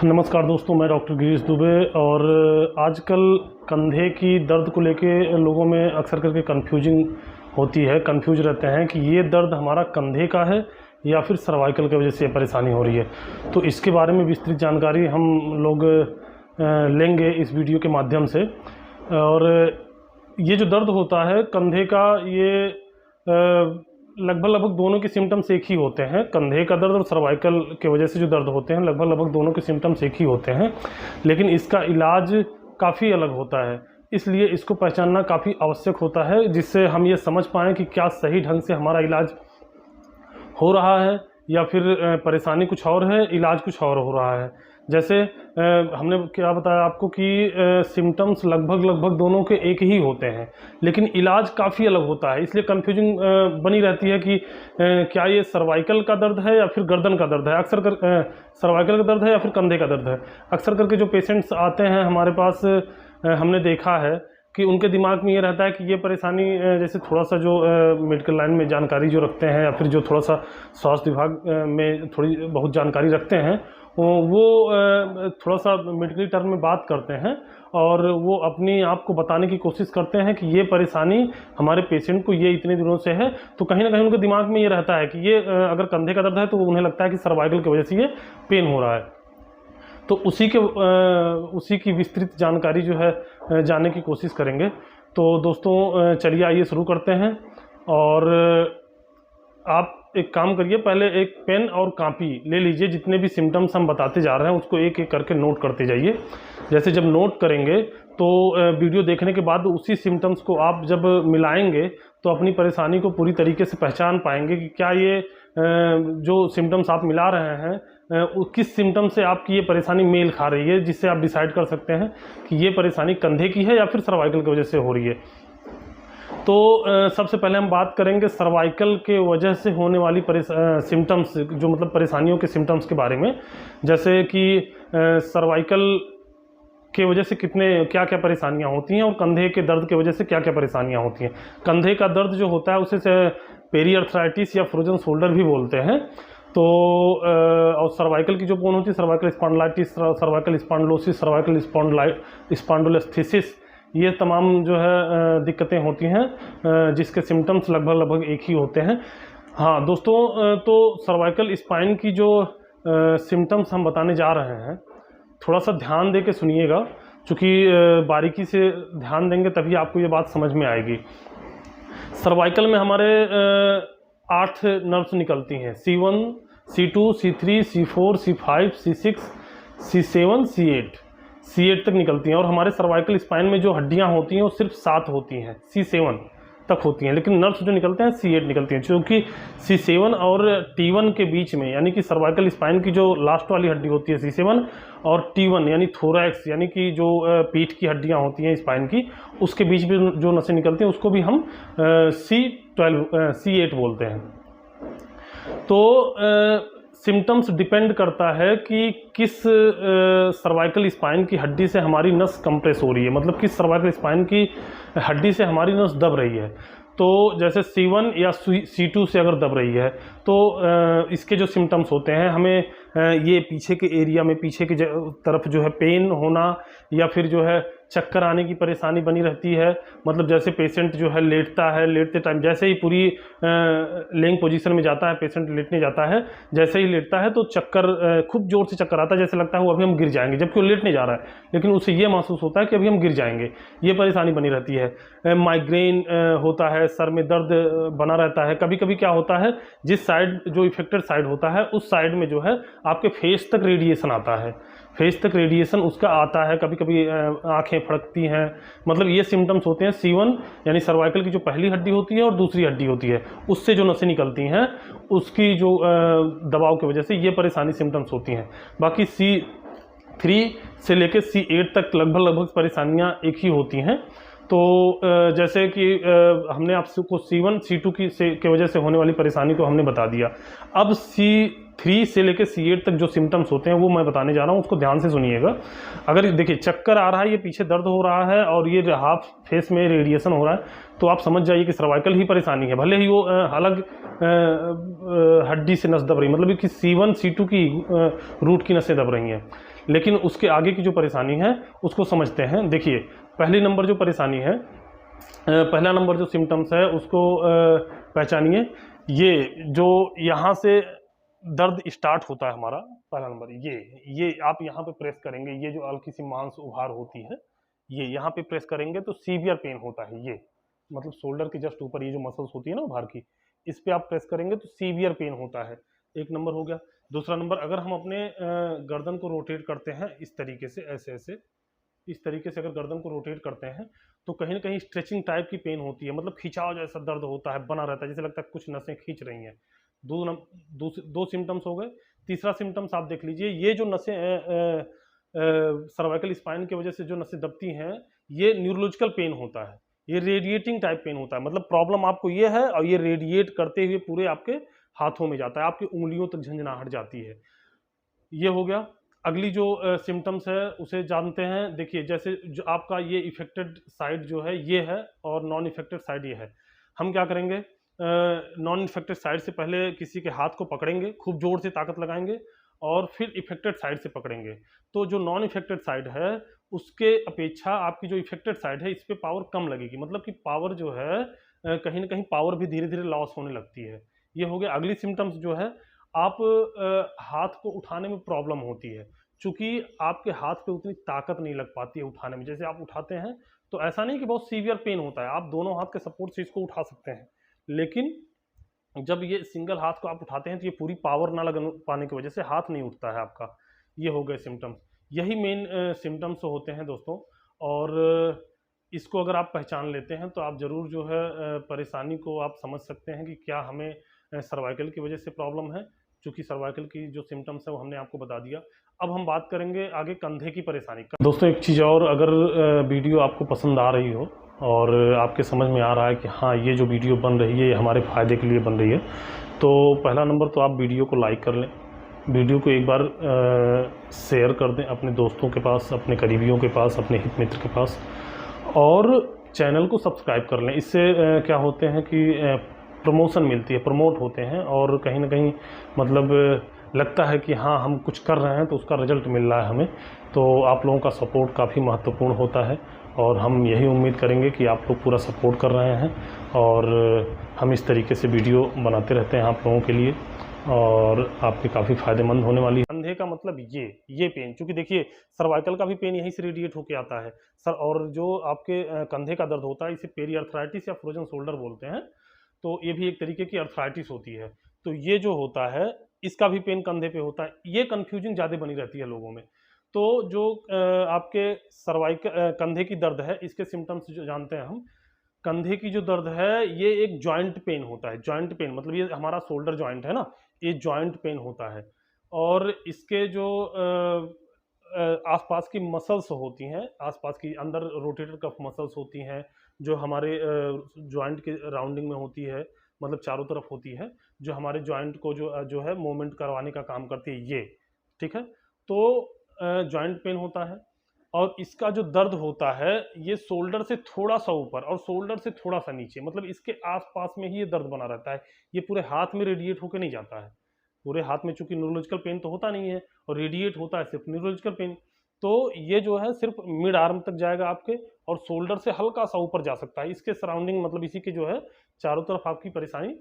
नमस्कार दोस्तों, मैं डॉक्टर गिरीश दुबे। और आजकल कंधे की दर्द को लेके लोगों में अक्सर करके कंफ्यूज रहते हैं कि ये दर्द हमारा कंधे का है या फिर सर्वाइकल की वजह से परेशानी हो रही है। तो इसके बारे में विस्तृत जानकारी हम लोग लेंगे इस वीडियो के माध्यम से। और ये जो दर्द होता है कंधे का, ये लगभग दोनों के सिम्टम्स एक ही होते हैं। कंधे का दर्द और सर्वाइकल के वजह से जो दर्द होते हैं लगभग दोनों के सिम्टम्स एक ही होते हैं, लेकिन इसका इलाज काफ़ी अलग होता है। इसलिए इसको पहचानना काफ़ी आवश्यक होता है, जिससे हम ये समझ पाएँ कि क्या सही ढंग से हमारा इलाज हो रहा है या फिर परेशानी कुछ और है, इलाज कुछ और हो रहा है। जैसे हमने क्या बताया आपको कि सिम्टम्स लगभग दोनों के एक ही होते हैं, लेकिन इलाज काफ़ी अलग होता है। इसलिए कन्फ्यूजिंग बनी रहती है कि क्या ये सर्वाइकल का दर्द है या फिर गर्दन का दर्द है। अक्सर सर्वाइकल का दर्द है या फिर कंधे का दर्द है। अक्सर करके जो पेशेंट्स आते हैं हमारे पास, हमने देखा है कि उनके दिमाग में ये रहता है कि ये परेशानी, जैसे थोड़ा सा जो मेडिकल लाइन में जानकारी जो रखते हैं या फिर जो थोड़ा सा स्वास्थ्य विभाग में थोड़ी बहुत जानकारी रखते हैं, वो थोड़ा सा मेडिकल टर्म में बात करते हैं और वो अपनी आप को बताने की कोशिश करते हैं कि ये परेशानी हमारे पेशेंट को ये इतने दिनों से है। तो कहीं ना कहीं उनके दिमाग में ये रहता है कि ये अगर कंधे का दर्द है तो उन्हें लगता है कि सर्वाइकल की वजह से ये पेन हो रहा है। तो उसी की विस्तृत जानकारी जो है जानने की कोशिश करेंगे। तो दोस्तों चलिए आइए शुरू करते हैं। और आप एक काम करिए, पहले एक पेन और कापी ले लीजिए। जितने भी सिम्टम्स हम बताते जा रहे हैं उसको एक एक करके नोट करते जाइए। जैसे जब नोट करेंगे तो वीडियो देखने के बाद उसी सिम्टम्स को आप जब मिलाएंगे तो अपनी परेशानी को पूरी तरीके से पहचान पाएंगे कि क्या ये जो सिम्टम्स आप मिला रहे हैं किस सिम्टम से आपकी ये परेशानी मेल खा रही है, जिससे आप डिसाइड कर सकते हैं कि ये परेशानी कंधे की है या फिर सर्वाइकल की वजह से हो रही है। तो सबसे पहले हम बात करेंगे सर्वाइकल के वजह से होने वाली सिम्टम्स, जो मतलब परेशानियों के सिम्टम्स के बारे में। जैसे कि सर्वाइकल के वजह से क्या क्या परेशानियां होती हैं और कंधे के दर्द के वजह से क्या क्या परेशानियां होती हैं। कंधे का दर्द जो होता है उसे पेरीआर्थराइटिस या फ्रोजन शोल्डर भी बोलते हैं। तो और सर्वाइकल की जो बोन होती है, cervical spondylitis, cervical spondylosis, cervical spondylolisthesis, ये तमाम जो है दिक्कतें होती हैं जिसके सिम्टम्स लगभग एक ही होते हैं। हाँ दोस्तों, तो सर्वाइकल स्पाइन की जो सिम्टम्स हम बताने जा रहे हैं, थोड़ा सा ध्यान दे के सुनिएगा, क्योंकि बारीकी से ध्यान देंगे तभी आपको ये बात समझ में आएगी। सर्वाइकल में हमारे 8 नर्व्स निकलती हैं, C1, C2, C3, C4, C5, C6, C7, C8 तक निकलती हैं। और हमारे सर्वाइकल स्पाइन में जो हड्डियां होती हैं वो सिर्फ 7 होती हैं, C7 तक होती हैं, लेकिन नर्व्स जो निकलते हैं C8 निकलती हैं, क्योंकि C7 और T1 के बीच में, यानी कि सर्वाइकल स्पाइन की जो लास्ट वाली हड्डी होती है C7 और T1 यानी थोरैक्स, यानी कि जो पीठ की हड्डियां होती हैं स्पाइन की, उसके बीच में जो नसें निकलती हैं उसको भी हम C8 बोलते हैं। तो सिम्टम्स डिपेंड करता है कि किस सर्वाइकल स्पाइन की हड्डी से हमारी नस कंप्रेस हो रही है, मतलब किस सर्वाइकल स्पाइन की हड्डी से हमारी नस दब रही है। तो जैसे C1 या C2 से अगर दब रही है तो इसके जो सिम्टम्स होते हैं, हमें ये पीछे के एरिया में, पीछे की तरफ जो है पेन होना या फिर जो है चक्कर आने की परेशानी बनी रहती है। मतलब जैसे पेशेंट जो है लेटता है, लेटते टाइम जैसे ही पूरी लेइंग पोजीशन में जाता है, पेशेंट लेटने जाता है, जैसे ही लेटता है तो चक्कर, खूब जोर से चक्कर आता है, जैसे लगता है वो अभी हम गिर जाएंगे, जबकि वो लेटने जा रहा है, लेकिन उसे ये महसूस होता है कि अभी हम गिर जाएंगे। ये परेशानी बनी रहती है। माइग्रेन होता है, सर में दर्द बना रहता है। कभी कभी क्या होता है, जिस साइड जो इफेक्टेड साइड होता है उस साइड में जो है आपके फेस तक रेडिएशन आता है, फेस तक रेडिएशन उसका आता है। कभी कभी आंखें फड़कती हैं। मतलब ये सिम्टम्स होते हैं C1 यानी सर्वाइकल की जो पहली हड्डी होती है और दूसरी हड्डी होती है, उससे जो नसें निकलती हैं उसकी जो दबाव की वजह से ये परेशानी सिम्टम्स होती हैं। बाकी C3 से लेकर C8 तक लगभग परेशानियां एक ही होती हैं। तो जैसे कि हमने आपको C1 C2 के वजह से होने वाली परेशानी को हमने बता दिया। अब C3 से लेकर C8 तक जो सिम्टम्स होते हैं वो मैं बताने जा रहा हूँ, उसको ध्यान से सुनिएगा। अगर देखिए चक्कर आ रहा है, ये पीछे दर्द हो रहा है और ये हाफ फेस में रेडिएशन हो रहा है, तो आप समझ जाइए कि सर्वाइकल ही परेशानी है। भले ही वो अलग हड्डी से नस दब रही, मतलब कि C1 C2 की रूट की नसें दब रही हैं, लेकिन उसके आगे की जो परेशानी है उसको समझते हैं। देखिए, पहली नंबर जो परेशानी है, पहला नंबर जो सिम्टम्स है उसको पहचानिए। ये जो यहाँ से दर्द स्टार्ट होता है हमारा, पहला नंबर ये आप यहाँ पे प्रेस करेंगे, ये जो हल्की सी मांस उभार होती है, ये यहाँ पे प्रेस करेंगे तो सीवियर पेन होता है। ये मतलब शोल्डर के जस्ट ऊपर ये जो मसल्स होती है ना उभार की, इस पे आप प्रेस करेंगे तो सीवियर पेन होता है। एक नंबर हो गया। दूसरा नंबर, अगर हम अपने गर्दन को रोटेट करते हैं इस तरीके से, ऐसे ऐसे इस तरीके से अगर गर्दन को रोटेट करते हैं तो कहीं ना कहीं स्ट्रेचिंग टाइप की पेन होती है, मतलब खिंचाव जैसा दर्द होता है, बना रहता है, जैसे लगता है कुछ नसें खींच रही हैं। दो सिम्टम्स हो गए। तीसरा सिम्टम्स आप देख लीजिए, ये जो नसें सर्वाइकल स्पाइन की वजह से जो नसें दबती हैं, ये न्यूरोलॉजिकल पेन होता है, ये रेडिएटिंग टाइप पेन होता है। मतलब प्रॉब्लम आपको ये है और ये रेडिएट करते हुए पूरे आपके हाथों में जाता है, आपकी उंगलियों तक झंझनाहट जाती है। ये हो गया। अगली जो सिम्टम्स है उसे जानते हैं। देखिए, जैसे जो आपका ये इफेक्टेड साइड जो है ये है और नॉन इफेक्टेड साइड ये है। हम क्या करेंगे, नॉन इफेक्टेड साइड से पहले किसी के हाथ को पकड़ेंगे, खूब जोर से ताकत लगाएंगे और फिर इफेक्टेड साइड से पकड़ेंगे। तो जो नॉन इफेक्टेड साइड है उसके अपेक्षा आपकी जो इफेक्टेड साइड है इस पर पावर कम लगेगी, मतलब कि पावर जो है कहीं ना कहीं पावर भी धीरे धीरे लॉस होने लगती है। ये हो गया। अगली सिम्टम्स जो है, आप हाथ को उठाने में प्रॉब्लम होती है, चूंकि आपके हाथ पे उतनी ताकत नहीं लग पाती है उठाने में। जैसे आप उठाते हैं तो ऐसा नहीं कि बहुत सीवियर पेन होता है, आप दोनों हाथ के सपोर्ट से इसको उठा सकते हैं, लेकिन जब ये सिंगल हाथ को आप उठाते हैं तो ये पूरी पावर ना लग पाने की वजह से हाथ नहीं उठता है आपका। ये हो गए सिम्टम्स। यही मेन सिम्टम्स होते हैं दोस्तों। और इसको अगर आप पहचान लेते हैं तो आप ज़रूर जो है परेशानी को आप समझ सकते हैं कि क्या हमें सर्वाइकल की वजह से प्रॉब्लम है। चूँकि सर्वाइकल की जो सिम्टम्स है वो हमने आपको बता दिया। अब हम बात करेंगे आगे कंधे की परेशानी का। दोस्तों, एक चीज़ और, अगर वीडियो आपको पसंद आ रही हो और आपके समझ में आ रहा है कि हाँ ये जो वीडियो बन रही है ये हमारे फ़ायदे के लिए बन रही है, तो पहला नंबर तो आप वीडियो को लाइक कर लें, वीडियो को एक बार शेयर कर दें अपने दोस्तों के पास, अपने करीबियों के पास, अपने हित मित्र के पास, और चैनल को सब्सक्राइब कर लें। इससे क्या होते हैं कि प्रमोशन मिलती है, प्रमोट होते हैं और कहीं ना कहीं मतलब लगता है कि हाँ हम कुछ कर रहे हैं तो उसका रिजल्ट मिल रहा है हमें। तो आप लोगों का सपोर्ट काफ़ी महत्वपूर्ण होता है और हम यही उम्मीद करेंगे कि आप लोग पूरा सपोर्ट कर रहे हैं और हम इस तरीके से वीडियो बनाते रहते हैं आप लोगों के लिए और आपके काफ़ी फ़ायदेमंद होने वाली है। कंधे का मतलब ये पेन, क्योंकि देखिए सर्वाइकल का भी पेन यहीं से रेडिएट होकर आता है सर, और जो आपके कंधे का दर्द होता है इसे पेरी अर्थराइटिस या फ्रोजन शोल्डर बोलते हैं। तो ये भी एक तरीके की अर्थराइटिस होती है। तो ये जो होता है इसका भी पेन कंधे पे होता है। ये कंफ्यूजिंग ज़्यादा बनी रहती है लोगों में। तो जो आपके सर्वाइकल कंधे की दर्द है इसके सिम्टम्स जो जानते हैं हम, कंधे की जो दर्द है ये एक जॉइंट पेन होता है। जॉइंट पेन मतलब ये हमारा शोल्डर जॉइंट है ना, ये जॉइंट पेन होता है। और इसके जो आसपास की मसल्स होती हैं, आसपास की अंदर रोटेटर कफ मसल्स होती हैं जो हमारे जॉइंट के राउंडिंग में होती है, मतलब चारों तरफ होती है, जो हमारे जॉइंट को जो है मूवमेंट करवाने का काम करती है ये, ठीक है। तो जॉइंट पेन होता है और इसका जो दर्द होता है ये शोल्डर से थोड़ा सा ऊपर और शोल्डर से थोड़ा सा नीचे, मतलब इसके आसपास में ही ये दर्द बना रहता है। ये पूरे हाथ में रेडिएट होकर नहीं जाता है। पूरे हाथ में चूंकि न्यूरोलॉजिकल पेन तो होता नहीं है और रेडिएट होता है सिर्फ न्यूरोलॉजिकल पेन, तो ये जो है सिर्फ मिड आर्म तक जाएगा आपके और शोल्डर से हल्का सा ऊपर जा सकता है। इसके सराउंडिंग मतलब इसी के जो है चारों तरफ आपकी परेशानी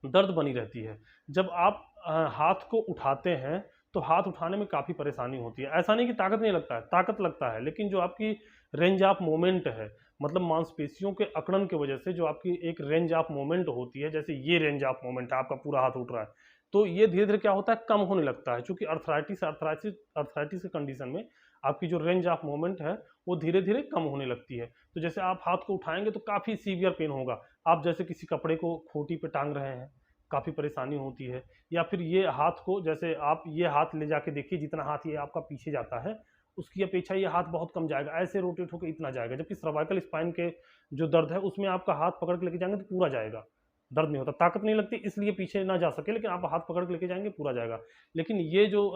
दर्द बनी रहती है। जब आप हाथ को उठाते हैं तो हाथ उठाने में काफ़ी परेशानी होती है। ऐसा नहीं कि ताकत नहीं लगता है, ताकत लगता है, लेकिन जो आपकी रेंज ऑफ मूवमेंट है, मतलब मांसपेशियों के अकड़न की वजह से जो आपकी एक रेंज ऑफ मूवमेंट होती है, जैसे ये रेंज ऑफ मूवमेंट है, आपका पूरा हाथ उठ रहा है, तो ये धीरे धीरे क्या होता है कम होने लगता है। क्योंकि अर्थराइटिस के कंडीशन में आपकी जो रेंज ऑफ मूवमेंट है वो धीरे धीरे कम होने लगती है। तो जैसे आप हाथ को उठाएंगे तो काफ़ी सीवियर पेन होगा। आप जैसे किसी कपड़े को खोटी पे टांग रहे हैं, काफ़ी परेशानी होती है। या फिर ये हाथ को, जैसे आप ये हाथ ले जाके देखिए, जितना हाथ ये आपका पीछे जाता है उसकी अपेक्षा ये हाथ बहुत कम जाएगा, ऐसे रोटेट होकर इतना जाएगा। जबकि सर्वाइकल स्पाइन के जो दर्द है उसमें आपका हाथ पकड़ के लेके जाएंगे तो पूरा जाएगा, दर्द नहीं होता, ताकत नहीं लगती इसलिए पीछे ना जा सके, लेकिन आप हाथ पकड़ के लेके जाएंगे पूरा जाएगा। लेकिन ये जो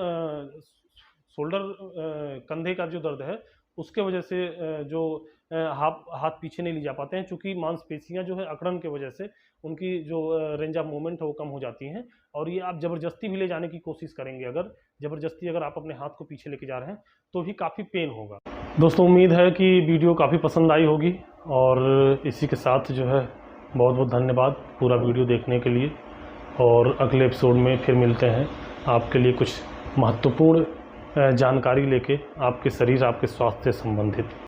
शोल्डर कंधे का जो दर्द है उसके वजह से जो हाथ पीछे नहीं ले जा पाते हैं, क्योंकि मांसपेशियां जो है अकड़न की वजह से उनकी जो रेंज ऑफ मूवमेंट है वो कम हो जाती हैं। और ये आप ज़बरदस्ती भी ले जाने की कोशिश करेंगे, अगर आप अपने हाथ को पीछे लेके जा रहे हैं तो भी काफ़ी पेन होगा। दोस्तों, उम्मीद है कि वीडियो काफ़ी पसंद आई होगी, और इसी के साथ जो है बहुत बहुत धन्यवाद पूरा वीडियो देखने के लिए। और अगले एपिसोड में फिर मिलते हैं आपके लिए कुछ महत्वपूर्ण जानकारी लेके, आपके शरीर, आपके स्वास्थ्य से संबंधित।